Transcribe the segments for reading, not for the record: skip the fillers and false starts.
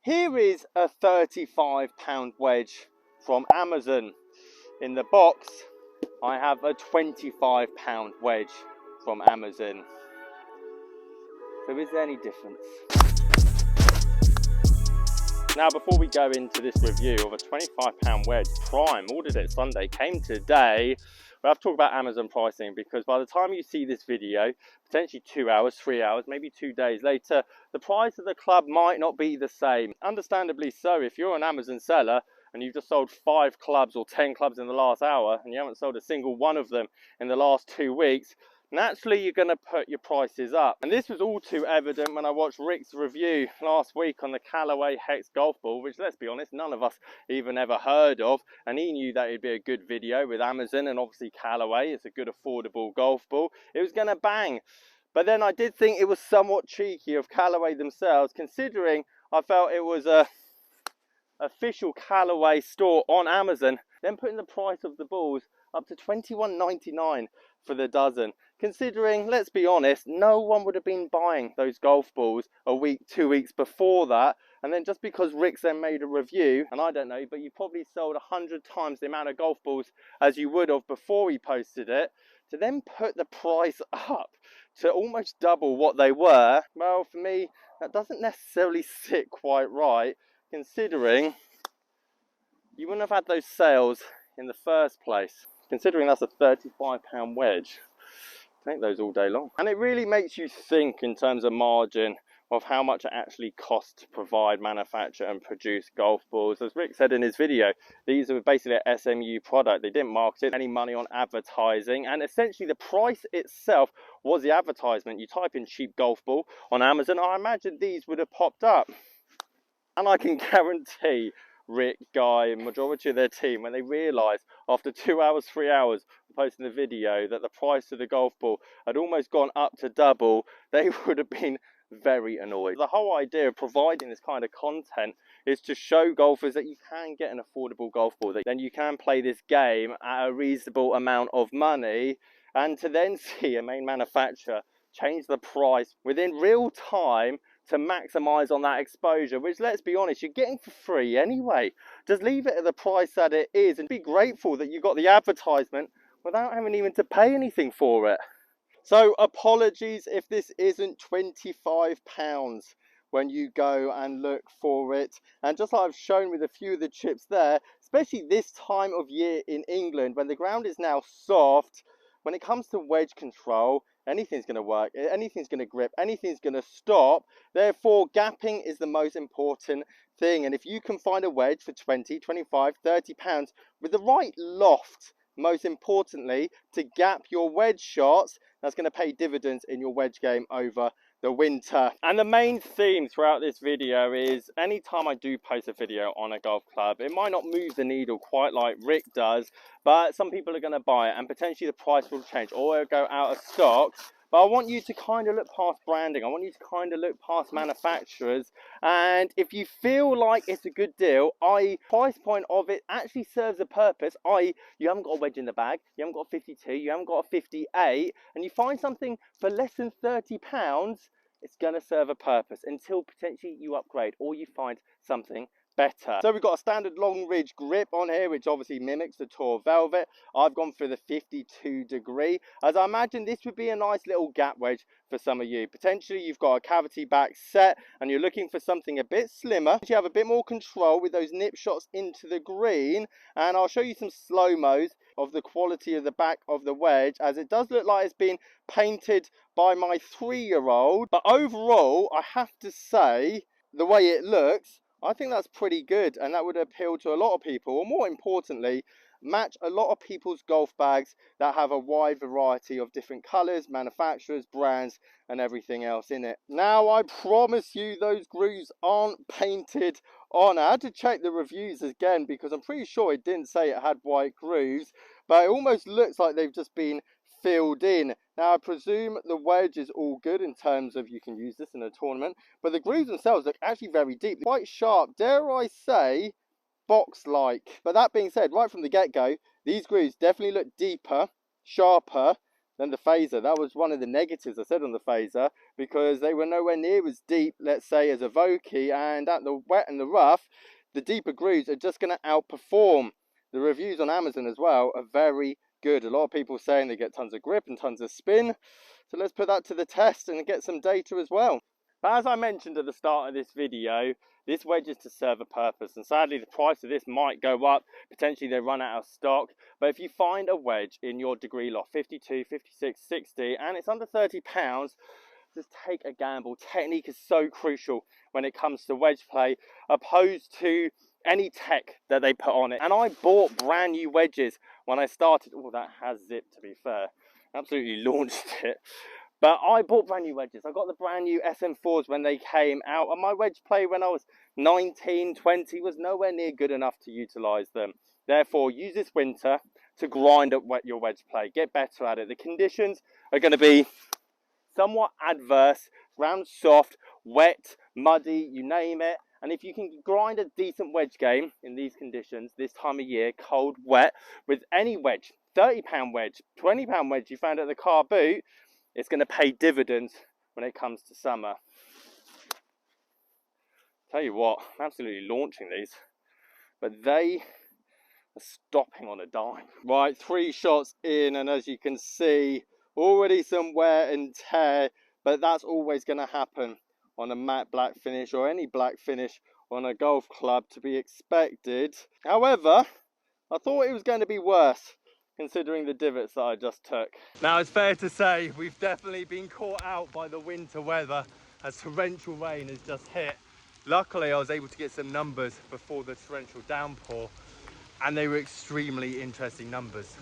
Here is a £35 wedge from Amazon. In the box, I have a £25 wedge from Amazon. So is there any difference? Now, before we go into this review of a £25 wedge prime, ordered it Sunday, came today, we have to talk about Amazon pricing, because by the time you see this video, potentially 2 hours, 3 hours, maybe 2 days later, the price of the club might not be the same. Understandably so. If you're an Amazon seller and you've just sold 5 clubs or 10 clubs in the last hour and you haven't sold a single one of them in the last 2 weeks, naturally you're going to put your prices up. And this was all too evident when I watched Rick's review last week on the Callaway Hex golf ball, which, let's be honest, none of us even ever heard of, and he knew that it'd be a good video with Amazon and obviously Callaway. It's a good affordable golf ball. It was going to bang. But then I did think it was somewhat cheeky of Callaway themselves, considering I felt it was a official Callaway store on Amazon, then putting the price of the balls up to $21.99 for the dozen, considering, let's be honest, no one would have been buying those golf balls a week, 2 weeks before that. And then just because Rick's then made a review, and I don't know, but you probably sold 100 times the amount of golf balls as you would have before he posted it, to then put the price up to almost double what they were, well, for me, that doesn't necessarily sit quite right, considering you wouldn't have had those sales in the first place. Considering that's a £35 wedge, take those all day long. And it really makes you think in terms of margin of how much it actually costs to provide, manufacture and produce golf balls. As Rick said in his video, these are basically an SMU product. They didn't market any money on advertising, and essentially the price itself was the advertisement. You type in cheap golf ball on Amazon, I imagine these would have popped up. And I can guarantee Rick, Guy and majority of their team, when they realised after 2 hours, 3 hours of posting the video that the price of the golf ball had almost gone up to double, they would have been very annoyed. The whole idea of providing this kind of content is to show golfers that you can get an affordable golf ball, that then you can play this game at a reasonable amount of money, and to then see a main manufacturer change the price within real time to maximize on that exposure, which, let's be honest, you're getting for free anyway. Just leave it at the price that it is and be grateful that you got the advertisement without having even to pay anything for it. So apologies if this isn't £25 when you go and look for it. And just like I've shown with a few of the chips there, especially this time of year in England when the ground is now soft, when it comes to wedge control, anything's going to work, anything's going to grip, anything's going to stop. Therefore, gapping is the most important thing. And if you can find a wedge for 20, 25, 30 pounds with the right loft, most importantly, to gap your wedge shots, that's going to pay dividends in your wedge game over the winter. And the main theme throughout this video is, anytime I do post a video on a golf club, it might not move the needle quite like Rick does, but some people are going to buy it and potentially the price will change or it'll go out of stock. But I want you to kind of look past branding. I want you to kind of look past manufacturers. And if you feel like it's a good deal, i.e. price point of it actually serves a purpose, i.e. you haven't got a wedge in the bag, you haven't got a 52, you haven't got a 58, and you find something for less than £30, it's going to serve a purpose until potentially you upgrade or you find something better. So we've got a standard long ridge grip on here, which obviously mimics the Tour Velvet. I've gone for the 52 degree, as I imagine this would be a nice little gap wedge for some of you. Potentially you've got a cavity back set and you're looking for something a bit slimmer. You have a bit more control with those nip shots into the green, and I'll show you some slow-mos of the quality of the back of the wedge, as it does look like it's been painted by my 3-year-old. But overall, I have to say, the way it looks, I think that's pretty good, and that would appeal to a lot of people, or more importantly, match a lot of people's golf bags that have a wide variety of different colours, manufacturers, brands and everything else in it. Now, I promise you those grooves aren't painted on. I had to check the reviews again because I'm pretty sure it didn't say it had white grooves, but it almost looks like they've just been filled in. Now, I presume the wedge is all good in terms of you can use this in a tournament, but the grooves themselves look actually very deep, quite sharp, dare I say, box-like. But that being said, right from the get-go, these grooves definitely look deeper, sharper than the phaser. That was one of the negatives I said on the phaser, because they were nowhere near as deep, let's say, as a Vokey, and at the wet and the rough, the deeper grooves are just going to outperform. The reviews on Amazon as well are very good. A lot of people saying they get tons of grip and tons of spin. So let's put that to the test and get some data as well. But as I mentioned at the start of this video, this wedge is to serve a purpose, and sadly the price of this might go up. Potentially they run out of stock. But if you find a wedge in your degree lot, 52, 56, 60, and it's under £30, just take a gamble. Technique is so crucial when it comes to wedge play, opposed to any tech that they put on it. And I bought brand new wedges when I started. Oh, that has zipped, to be fair. Absolutely launched it. But I bought brand new wedges. I got the brand new SM4s when they came out, and my wedge play when I was 19, 20 was nowhere near good enough to utilise them. Therefore, use this winter to grind up your wedge play. Get better at it. The conditions are going to be somewhat adverse, ground soft, wet, muddy, you name it. And if you can grind a decent wedge game in these conditions, this time of year, cold, wet, with any wedge, £30 wedge, £20 wedge you found at the car boot, it's going to pay dividends when it comes to summer. Tell you what, I'm absolutely launching these, but they are stopping on a dime. Right, 3 shots in, and as you can see, already some wear and tear, but that's always going to happen on a matte black finish or any black finish on a golf club, to be expected. However, I thought it was going to be worse, considering the divots that I just took. Now it's fair to say we've definitely been caught out by the winter weather as torrential rain has just hit. Luckily I was able to get some numbers before the torrential downpour, and they were extremely interesting numbers.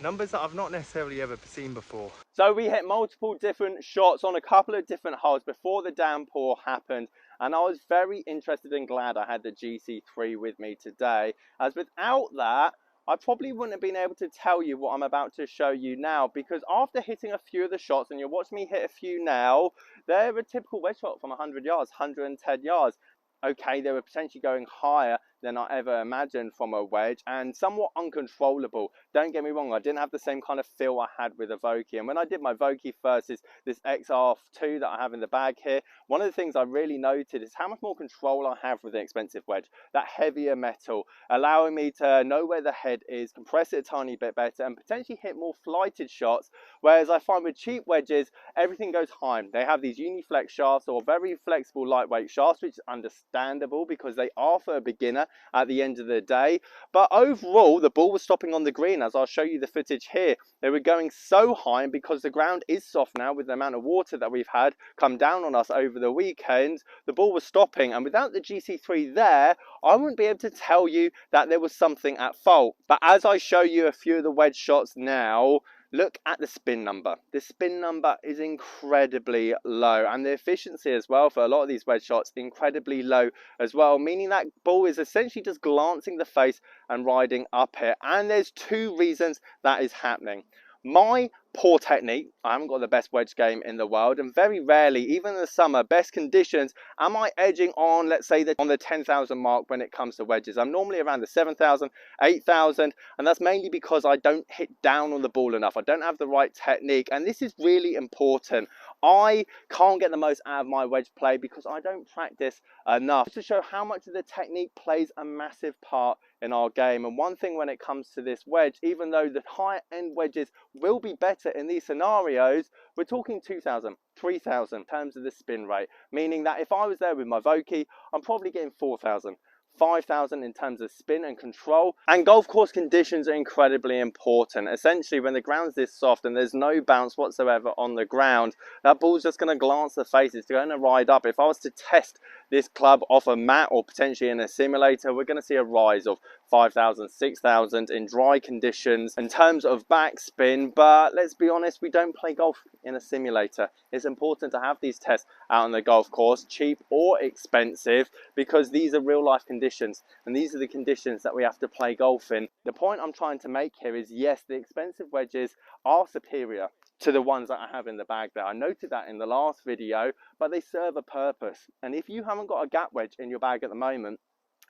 Numbers that I've not necessarily ever seen before. So we hit multiple different shots on a couple of different holes before the downpour happened, and I was very interested and glad I had the GC3 with me today, as without that I probably wouldn't have been able to tell you what I'm about to show you now, because after hitting a few of the shots, and you'll watch me hit a few now, they're a typical wedge shot from 100 yards, 110 yards. Okay, they were potentially going higher than I ever imagined from a wedge, and somewhat uncontrollable. Don't get me wrong, I didn't have the same kind of feel I had with a Vokey. And when I did my Vokey versus this XR2 that I have in the bag here, one of the things I really noted is how much more control I have with an expensive wedge. That heavier metal, allowing me to know where the head is, compress it a tiny bit better, and potentially hit more flighted shots. Whereas I find with cheap wedges, everything goes high. They have these Uniflex shafts, or very flexible lightweight shafts, which is understandable because they are for a beginner at the end of the day. But overall, the ball was stopping on the green, as I'll show you the footage here. They were going so high, and because the ground is soft now with the amount of water that we've had come down on us over the weekend, the ball was stopping. And without the GC3 there, I wouldn't be able to tell you that there was something at fault. But as I show you a few of the wedge shots now, look at the spin number. The spin number is incredibly low, and the efficiency as well for a lot of these wedge shots incredibly low as well, meaning that ball is essentially just glancing the face and riding up it. And there's 2 reasons that is happening. My poor technique, I haven't got the best wedge game in the world, and very rarely, even in the summer, best conditions, am I edging on, let's say, on the 10,000 mark when it comes to wedges. I'm normally around the 7,000, 8,000, and that's mainly because I don't hit down on the ball enough. I don't have the right technique, and this is really important. I can't get the most out of my wedge play because I don't practice enough. To show how much of the technique plays a massive part in our game. And one thing when it comes to this wedge, even though the higher end wedges will be better in these scenarios, we're talking 2,000, 3,000 in terms of the spin rate, meaning that if I was there with my Vokey, I'm probably getting 4,000. 5,000 in terms of spin and control. And golf course conditions are incredibly important. Essentially, when the ground's this soft and there's no bounce whatsoever on the ground, that ball's just going to glance the face, it's going to ride up. If I was to test this club off a mat or potentially in a simulator, we're going to see a rise of 5,000, 6,000 in dry conditions in terms of backspin. But let's be honest, we don't play golf in a simulator. It's important to have these tests out on the golf course, cheap or expensive, because these are real life conditions, and these are the conditions that we have to play golf in. The point I'm trying to make here is, yes, the expensive wedges are superior to the ones that I have in the bag there. I noted that in the last video, but they serve a purpose. And if you haven't got a gap wedge in your bag at the moment,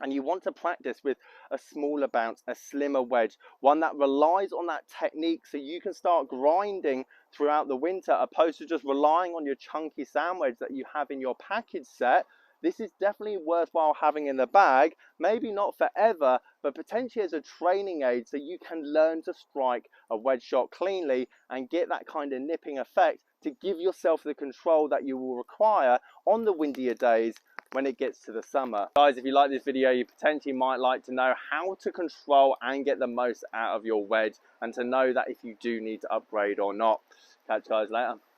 and you want to practice with a smaller bounce, a slimmer wedge, one that relies on that technique so you can start grinding throughout the winter, opposed to just relying on your chunky sand wedge that you have in your package set. This is definitely worthwhile having in the bag, maybe not forever, but potentially as a training aid so you can learn to strike a wedge shot cleanly and get that kind of nipping effect to give yourself the control that you will require on the windier days when it gets to the summer. Guys, if you like this video, you potentially might like to know how to control and get the most out of your wedge, and to know that if you do need to upgrade or not. Catch you guys later.